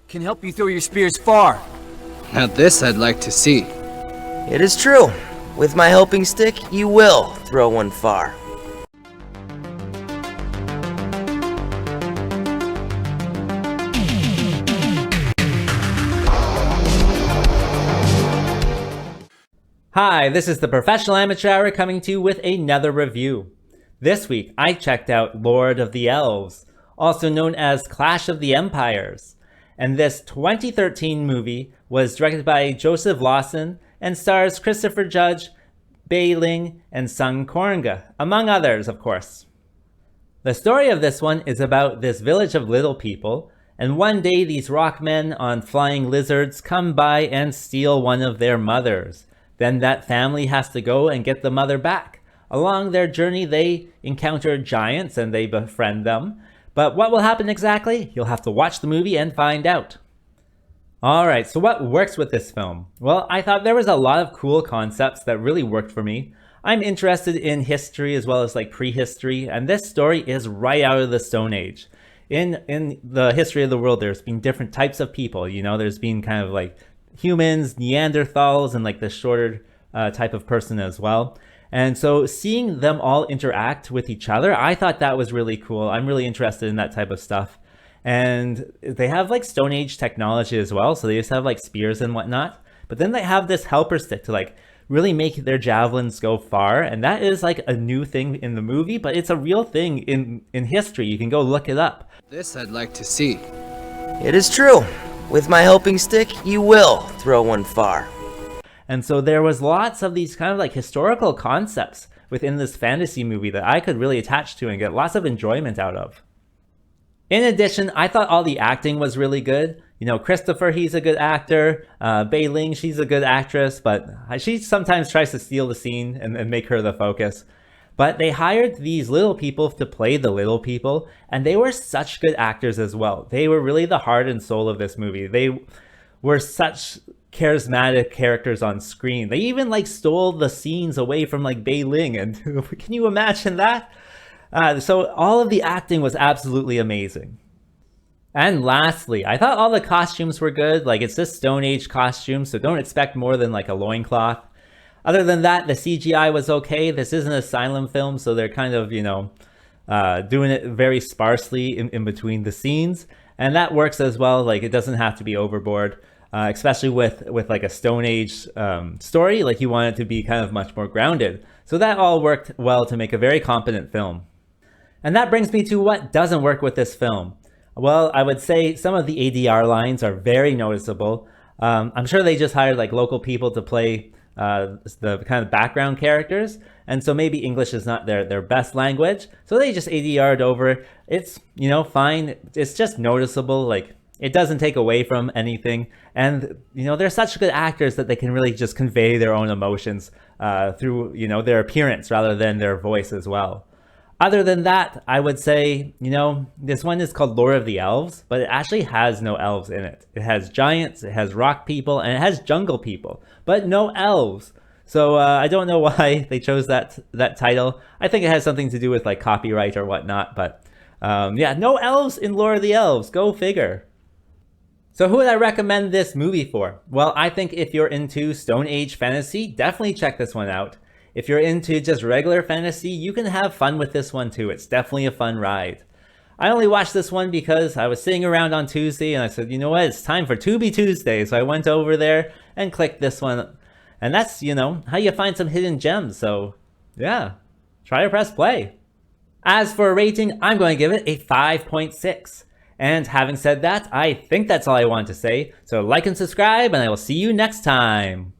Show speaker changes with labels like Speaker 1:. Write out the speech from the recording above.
Speaker 1: can help you throw your spears far.
Speaker 2: Now this I'd like to see.
Speaker 3: It is true. With my helping stick, you will throw one far.
Speaker 4: Hi, this is the Professional Amateur Hour coming to you with another review. This week, I checked out Lord of the Elves, also known as Clash of the Empires. And this 2013 movie was directed by Joseph Lawson and stars Christopher Judge, Bai Ling, and Sung Kornga, among others, of course. The story of this one is about this village of little people, and one day these rock men on flying lizards come by and steal one of their mothers. Then that family has to go and get the mother back. Along their journey, they encounter giants and they befriend them. But what will happen exactly? You'll have to watch the movie and find out. Alright, so what works with this film? Well, I thought there was a lot of cool concepts that really worked for me. I'm interested in history as well as like prehistory, and this story is right out of the Stone Age. In the history of the world, there's been different types of people, there's been kind of like humans, Neanderthals, and like the shorter type of person as well. And so seeing them all interact with each other, I thought that was really cool. I'm really interested in that type of stuff. And they have like Stone Age technology as well. So they just have like spears and whatnot. But then they have this helper stick to like really make their javelins go far. And that is like a new thing in the movie, but it's a real thing in history. You can go look it up.
Speaker 2: This I'd like to see.
Speaker 3: It is true. With my helping stick, you will throw one far.
Speaker 4: And so there was lots of these kind of like historical concepts within this fantasy movie that I could really attach to and get lots of enjoyment out of. In addition, I thought all the acting was really good. Christopher, he's a good actor. Bai Ling, she's a good actress, but she sometimes tries to steal the scene and make her the focus. But they hired these little people to play the little people, and they were such good actors as well. They were really the heart and soul of this movie. They were such charismatic characters on screen. They even like stole the scenes away from like Bai Ling, and can you imagine that? So all of the acting was absolutely amazing. And lastly, I thought all the costumes were good. Like, it's just Stone Age costumes, so don't expect more than like a loincloth. Other than that, the CGI was okay. This is an asylum film, so they're kind of, doing it very sparsely in between the scenes. And that works as well. Like, it doesn't have to be overboard, especially with like a Stone Age story. Like, you want it to be kind of much more grounded. So that all worked well to make a very competent film. And that brings me to what doesn't work with this film. Well, I would say some of the ADR lines are very noticeable. I'm sure they just hired like local people to play the kind of background characters, and so maybe English is not their best language, so they just ADR'd over. It's fine. It's just noticeable. Like, it doesn't take away from anything, and they're such good actors that they can really just convey their own emotions through their appearance rather than their voice as well. Other than that, I would say, this one is called Lord of the Elves, but it actually has no elves in it. It has giants, it has rock people, and it has jungle people, but no elves. So I don't know why they chose that title. I think it has something to do with like copyright or whatnot, but yeah, no elves in Lord of the Elves. Go figure. So who would I recommend this movie for? Well, I think if you're into Stone Age fantasy, definitely check this one out. If you're into just regular fantasy, you can have fun with this one too. It's definitely a fun ride. I only watched this one because I was sitting around on Tuesday and I said, you know what, it's time for Tubi Tuesday. So I went over there and clicked this one. And that's, how you find some hidden gems. So yeah, try to press play. As for a rating, I'm going to give it a 5.6. And having said that, I think that's all I want to say. So like and subscribe, and I will see you next time.